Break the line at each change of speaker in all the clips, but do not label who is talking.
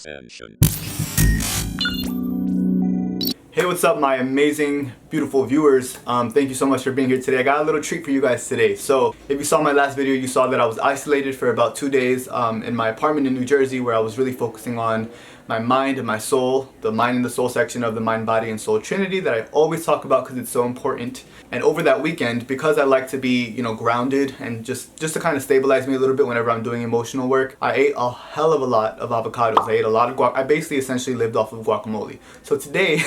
Ascension.
Hey, what's up, my amazing, beautiful viewers? Thank you so much for being here today. I got a little treat for you guys today. So if you saw my last video, you saw that I was isolated for about 2 days in my apartment in New Jersey, where I was really focusing on my mind and my soul, the mind and the soul section of the mind, body, and soul trinity that I always talk about because it's so important. And over that weekend, because I like to be, grounded and just to kind of stabilize me a little bit whenever I'm doing emotional work, I ate a hell of a lot of avocados. I ate a lot of guac. I basically essentially lived off of guacamole. So today,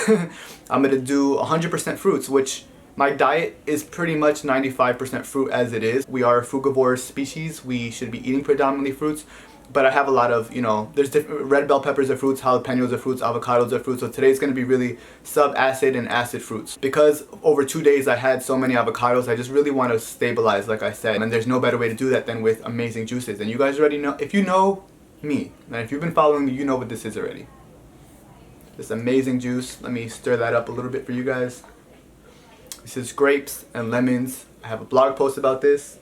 I'm gonna do 100% fruits, which my diet is pretty much 95% fruit as it is. We are a frugivore species. We should be eating predominantly fruits. But I have a lot of, there's different, red bell peppers are fruits, jalapenos are fruits, avocados are fruits. So today's going to be really sub-acid and acid fruits. Because over 2 days I had so many avocados, I just really want to stabilize, like I said. And there's no better way to do that than with amazing juices. And you guys already know, if you know me, and if you've been following me, you know what this is already. This amazing juice. Let me stir that up a little bit for you guys. This is grapes and lemons. I have a blog post about this.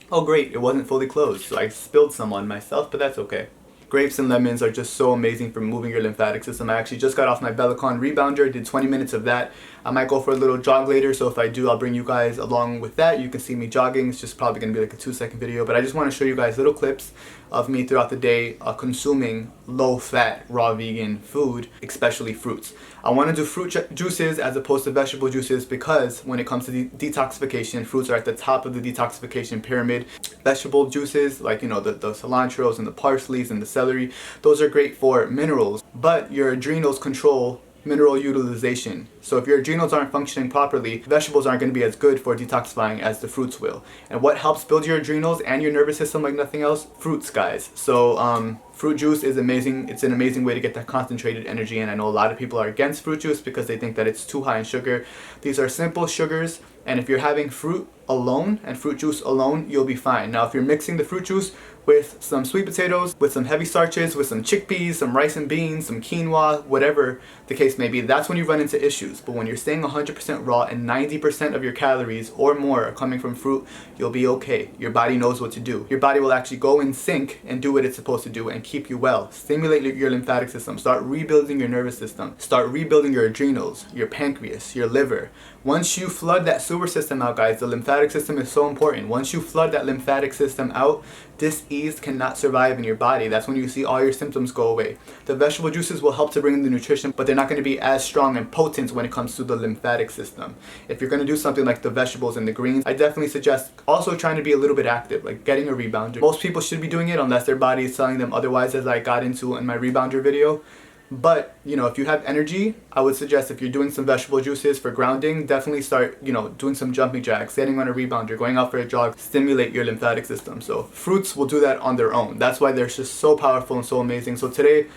Oh great, it wasn't fully closed, so I spilled some on myself, but that's okay. Grapes and lemons are just so amazing for moving your lymphatic system. I actually just got off my Bellicon rebounder, did 20 minutes of that. I might go for a little jog later, so if I do, I'll bring you guys along with that. You can see me jogging. It's just probably going to be like a 2-second video, but I just want to show you guys little clips of me throughout the day consuming low-fat, raw vegan food, especially fruits. I want to do fruit juices as opposed to vegetable juices because when it comes to detoxification, fruits are at the top of the detoxification pyramid. Vegetable juices, like, the cilantros and the parsleys and the celery, those are great for minerals, but your adrenals control mineral utilization. So if your adrenals aren't functioning properly, vegetables aren't going to be as good for detoxifying as the fruits will. And what helps build your adrenals and your nervous system like nothing else? Fruits, guys. So fruit juice is amazing. It's an amazing way to get that concentrated energy, and I know a lot of people are against fruit juice because they think that it's too high in sugar. These are simple sugars, and if you're having fruit alone and fruit juice alone, you'll be fine. Now if you're mixing the fruit juice with some sweet potatoes, with some heavy starches, with some chickpeas, some rice and beans, some quinoa, whatever the case may be, that's when you run into issues. But when you're staying 100% raw and 90% of your calories or more are coming from fruit, you'll be okay. Your body knows what to do. Your body will actually go in sync and do what it's supposed to do and keep you well. Stimulate your lymphatic system. Start rebuilding your nervous system. Start rebuilding your adrenals, your pancreas, your liver. Once you flood that sewer system out, guys, the lymphatic system is so important. Once you flood that lymphatic system out, dis-ease cannot survive in your body. That's when you see all your symptoms go away. The vegetable juices will help to bring in the nutrition, but they're not going to be as strong and potent when it comes to the lymphatic system. If you're going to do something like the vegetables and the greens, I definitely suggest also trying to be a little bit active, like getting a rebounder. Most people should be doing it unless their body is telling them otherwise, as I got into in my rebounder video. But, if you have energy, I would suggest if you're doing some vegetable juices for grounding, definitely start, doing some jumping jacks, standing on a rebounder, going out for a jog, stimulate your lymphatic system. So fruits will do that on their own. That's why they're just so powerful and so amazing. So today,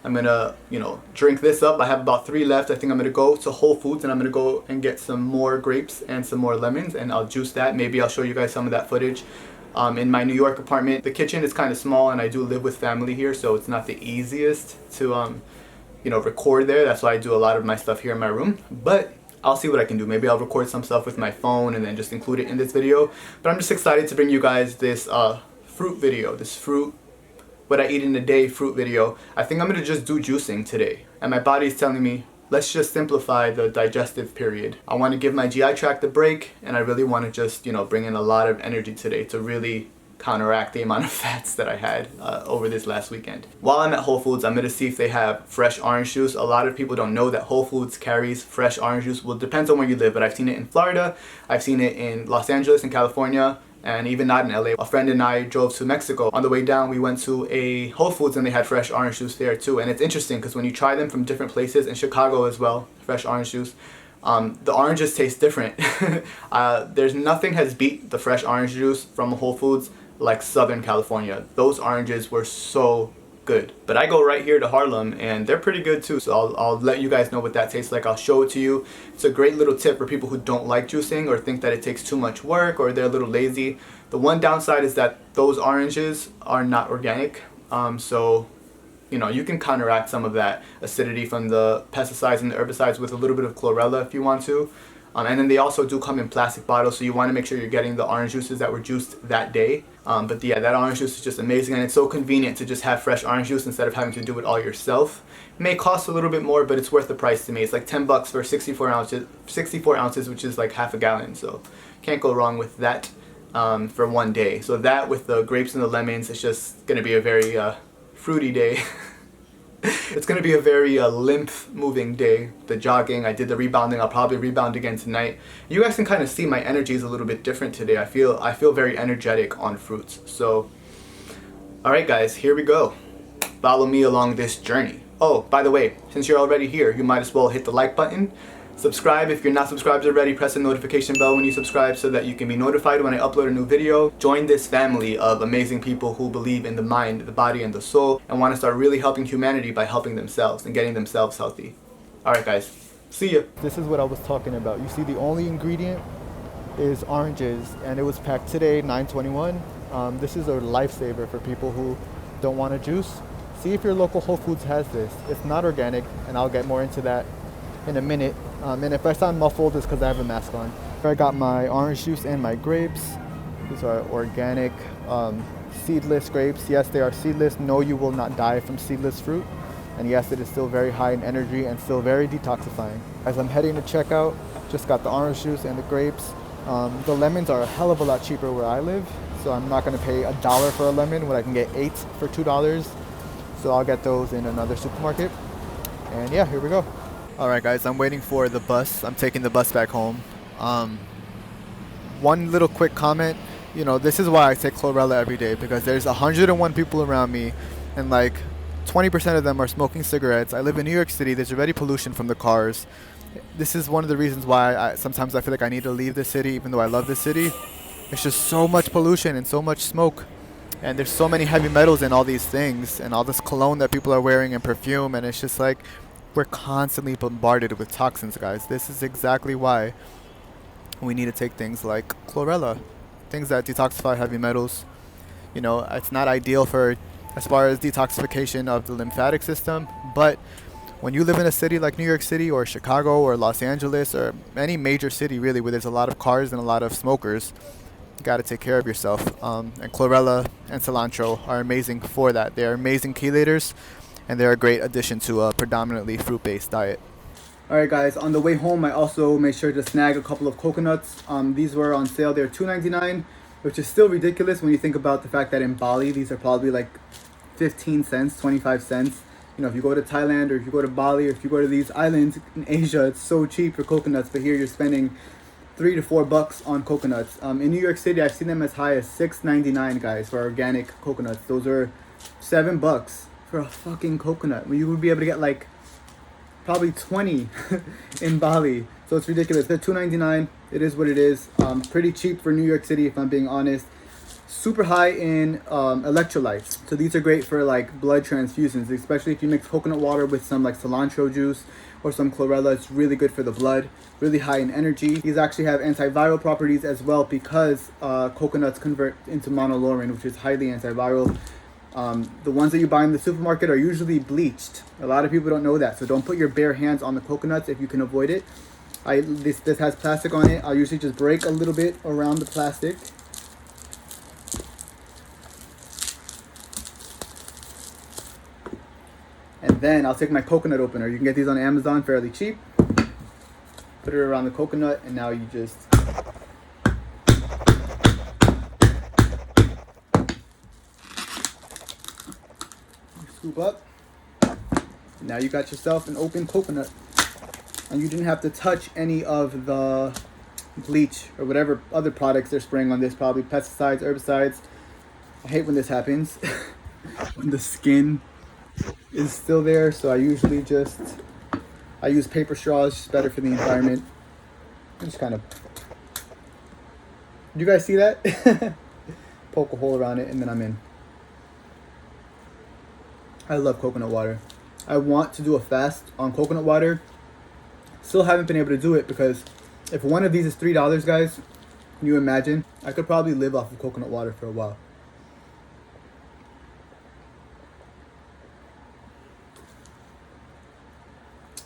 I'm gonna, drink this up. I have about 3 left. I think I'm gonna go to Whole Foods and I'm gonna go and get some more grapes and some more lemons, and I'll juice that. Maybe I'll show you guys some of that footage. In my New York apartment, the kitchen is kind of small and I do live with family here, so it's not the easiest to, record there. That's why I do a lot of my stuff here in my room, but I'll see what I can do. Maybe I'll record some stuff with my phone and then just include it in this video. But I'm just excited to bring you guys this fruit video, this fruit, what I eat in a day fruit video. I think I'm gonna just do juicing today, and my body's telling me, let's just simplify the digestive period. I want to give my GI tract a break, and I really want to just, bring in a lot of energy today to really counteract the amount of fats that I had over this last weekend. While I'm at Whole Foods, I'm gonna see if they have fresh orange juice. A lot of people don't know that Whole Foods carries fresh orange juice. Well, it depends on where you live, but I've seen it in Florida, I've seen it in Los Angeles in California, and even not in LA. A friend and I drove to Mexico. On the way down, we went to a Whole Foods and they had fresh orange juice there too. And it's interesting because when you try them from different places, in Chicago as well, fresh orange juice, the oranges taste different. There's nothing has beat the fresh orange juice from Whole Foods like Southern California. Those oranges were so good. But I go right here to Harlem and they're pretty good too, so I'll let you guys know what that tastes like. I'll show it to you. It's a great little tip for people who don't like juicing or think that it takes too much work or they're a little lazy. The one downside is that those oranges are not organic, so you can counteract some of that acidity from the pesticides and the herbicides with a little bit of chlorella if you want to. And then they also do come in plastic bottles, so you want to make sure you're getting the orange juices that were juiced that day. But yeah, that orange juice is just amazing, and it's so convenient to just have fresh orange juice instead of having to do it all yourself. It may cost a little bit more, but it's worth the price to me. It's like 10 bucks for 64 ounces, which is like half a gallon. So can't go wrong with that for one day. So that with the grapes and the lemons, it's just gonna be a very fruity day. It's going to be a very lymph moving day. The jogging, I did the rebounding, I'll probably rebound again tonight. You guys can kind of see my energy is a little bit different today. I feel very energetic on fruits. So, alright guys, here we go. Follow me along this journey. Oh, by the way, since you're already here, you might as well hit the like button. Subscribe if you're not subscribed already. Press the notification bell when you subscribe so that you can be notified when I upload a new video. Join this family of amazing people who believe in the mind, the body, and the soul, and want to start really helping humanity by helping themselves and getting themselves healthy. Alright guys, see ya. This is what I was talking about. You see, the only ingredient is oranges, and it was packed today, 9/21. This is a lifesaver for people who don't want a juice. See if your local Whole Foods has this. It's not organic, and I'll get more into that in a minute. And if I sound muffled, it's because I have a mask on. I got my orange juice and my grapes. These are organic, seedless grapes. Yes, they are seedless. No, you will not die from seedless fruit. And yes, it is still very high in energy and still very detoxifying. As I'm heading to checkout, just got the orange juice and the grapes. The lemons are a hell of a lot cheaper where I live, so I'm not going to pay $1 for a lemon when I can get 8 for $2. So I'll get those in another supermarket. And yeah, here we go. Alright guys, I'm waiting for the bus. I'm taking the bus back home. One little quick comment. You know, this is why I take chlorella every day, because there's 101 people around me, and like 20% of them are smoking cigarettes. I live in New York City. There's already pollution from the cars. This is one of the reasons why sometimes I feel like I need to leave the city, even though I love the city. It's just so much pollution and so much smoke. And there's so many heavy metals in all these things, and all this cologne that people are wearing and perfume, and it's just like, we're constantly bombarded with toxins, guys. This is exactly why we need to take things like chlorella, things that detoxify heavy metals. You know, it's not ideal for as far as detoxification of the lymphatic system, but when you live in a city like New York City or Chicago or Los Angeles or any major city really where there's a lot of cars and a lot of smokers, you got to take care of yourself. And chlorella and cilantro are amazing for that. They're amazing chelators, and they're a great addition to a predominantly fruit-based diet. Alright guys, on the way home I also made sure to snag a couple of coconuts. These were on sale. They're $2.99, which is still ridiculous when you think about the fact that in Bali these are probably like 15 cents, 25 cents. You know, if you go to Thailand or if you go to Bali or if you go to these islands in Asia, it's so cheap for coconuts, but here you're spending $3 to $4 on coconuts. In New York City I've seen them as high as $6.99 guys for organic coconuts. Those are $7 for a fucking coconut, when you would be able to get like probably 20 in Bali. So it's ridiculous. They're $2.99. It is what it is. Pretty cheap for New York City, if I'm being honest. Super high in electrolytes. So these are great for like blood transfusions, especially if you mix coconut water with some like cilantro juice or some chlorella. It's really good for the blood. Really high in energy. These actually have antiviral properties as well, because coconuts convert into monolaurin, which is highly antiviral. The ones that you buy in the supermarket are usually bleached. A lot of people don't know that, so don't put your bare hands on the coconuts if you can avoid it. This has plastic on it. I'll usually just break a little bit around the plastic. And then I'll take my coconut opener. You can get these on Amazon fairly cheap. Put it around the coconut, and now you just scoop up. Now you got yourself an open coconut, and you didn't have to touch any of the bleach or whatever other products they're spraying on this, probably pesticides, herbicides. I hate when this happens when the skin is still there, so I usually I use paper straws. It's better for the environment. Just kind of, do you guys see that? Poke a hole around it, and then I'm in. I love coconut water. I want to do a fast on coconut water. Still haven't been able to do it, because if one of these is $3, guys, can you imagine? I could probably live off of coconut water for a while.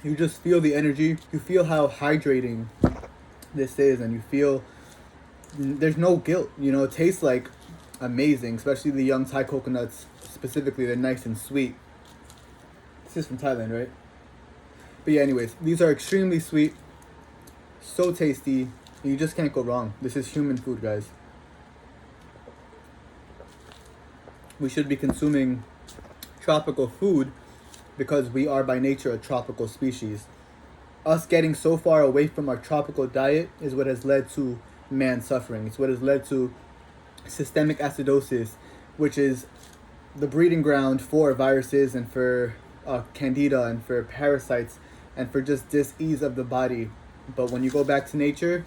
You just feel the energy. You feel how hydrating this is, and you feel there's no guilt. You know, it tastes like amazing, especially the young Thai coconuts specifically. They're nice and sweet. This is from Thailand, right? But yeah, anyways, these are extremely sweet, so tasty, and you just can't go wrong. This is human food, guys. We should be consuming tropical food because we are by nature a tropical species. Us getting so far away from our tropical diet is what has led to man suffering. It's what has led to systemic acidosis, which is the breeding ground for viruses and for candida and for parasites and for just dis-ease of the body. But when you go back to nature,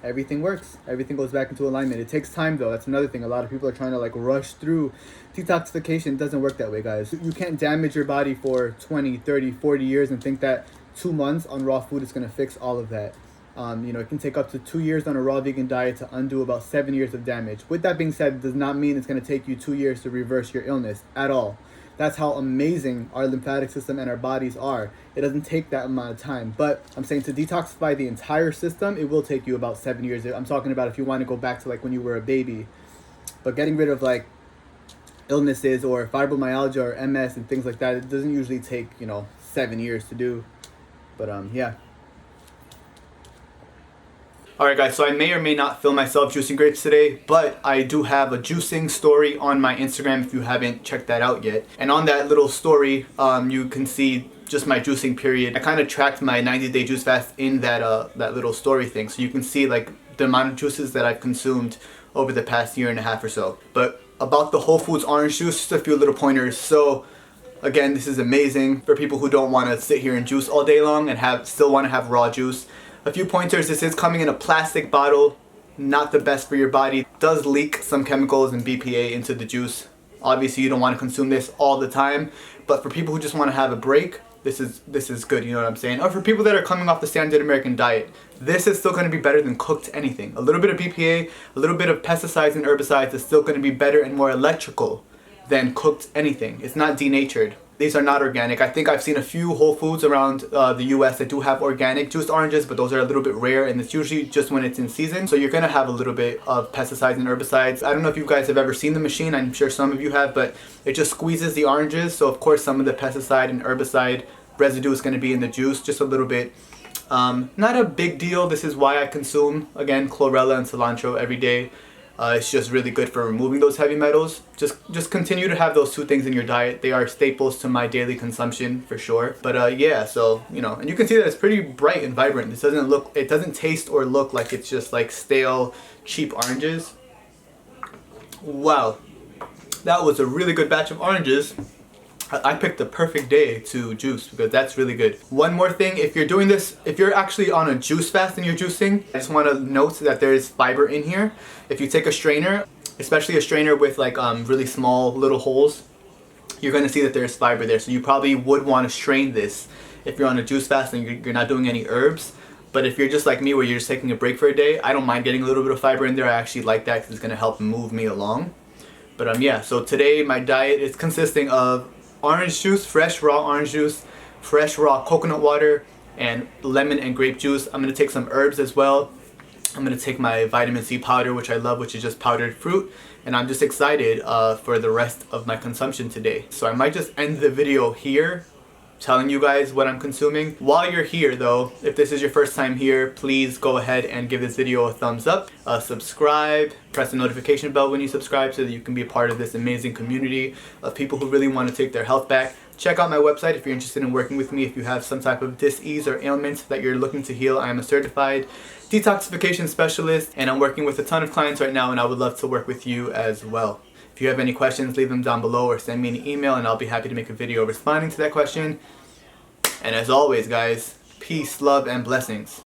everything works. Everything goes back into alignment. It takes time though. That's another thing. A lot of people are trying to like rush through detoxification. It doesn't work that way, guys. You can't damage your body for 20, 30, 40 years and think that 2 months on raw food is going to fix all of that. You know, it can take up to 2 years on a raw vegan diet to undo about 7 years of damage. With that being said, it does not mean it's going to take you 2 years to reverse your illness at all. That's how amazing our lymphatic system and our bodies are. It doesn't take that amount of time. But I'm saying to detoxify the entire system, it will take you about 7 years. I'm talking about if you want to go back to like when you were a baby. But getting rid of like illnesses or fibromyalgia or MS and things like that, it doesn't usually take, 7 years to do. But yeah. Alright guys, so I may or may not film myself juicing grapes today, but I do have a juicing story on my Instagram if you haven't checked that out yet. And on that little story, you can see just my juicing period. I kind of tracked my 90-day juice fast in that little story thing, so you can see like the amount of juices that I've consumed over the past year and a half or so. But about the Whole Foods orange juice, just a few little pointers. So again, this is amazing for people who don't want to sit here and juice all day long and still want to have raw juice. A few pointers: this is coming in a plastic bottle, not the best for your body. It does leak some chemicals and BPA into the juice. Obviously you don't want to consume this all the time, but for people who just want to have a break, this is good, you know what I'm saying? Or for people that are coming off the standard American diet, this is still going to be better than cooked anything. A little bit of BPA, a little bit of pesticides and herbicides is still going to be better and more electrical than cooked anything. It's not denatured. These are not organic. I think I've seen a few Whole Foods around the US that do have organic juiced oranges, but those are a little bit rare, and it's usually just when it's in season. So you're gonna have a little bit of pesticides and herbicides. I don't know if you guys have ever seen the machine. I'm sure some of you have, but it just squeezes the oranges. So of course some of the pesticide and herbicide residue is gonna be in the juice, just a little bit. Not a big deal. This is why I consume, again, chlorella and cilantro every day. It's just really good for removing those heavy metals. Just continue to have those two things in your diet. They are staples to my daily consumption for sure. But yeah, so and you can see that it's pretty bright and vibrant. It doesn't taste or look like it's just like stale, cheap oranges. Wow, that was a really good batch of oranges. I picked the perfect day to juice because that's really good. One more thing, if you're doing this, if you're actually on a juice fast and you're juicing, I just want to note that there is fiber in here. If you take a strainer, especially a strainer with like really small little holes, you're going to see that there's fiber there. So you probably would want to strain this if you're on a juice fast and you're not doing any herbs. But if you're just like me where you're just taking a break for a day, I don't mind getting a little bit of fiber in there. I actually like that because it's going to help move me along. But yeah, so today my diet is consisting of orange juice, fresh raw orange juice, fresh raw coconut water, and lemon and grape juice. I'm going to take some herbs as well. I'm going to take my vitamin C powder, which I love, which is just powdered fruit. And I'm just excited for the rest of my consumption today. So I might just end the video here, telling you guys what I'm consuming. While you're here though, if this is your first time here, please go ahead and give this video a thumbs up, subscribe, press the notification bell when you subscribe so that you can be a part of this amazing community of people who really want to take their health back. Check out my website if you're interested in working with me. If you have some type of dis-ease or ailment that you're looking to heal, I am a certified detoxification specialist and I'm working with a ton of clients right now, and I would love to work with you as well. If you have any questions, leave them down below or send me an email and I'll be happy to make a video responding to that question. And as always guys, peace, love, and blessings.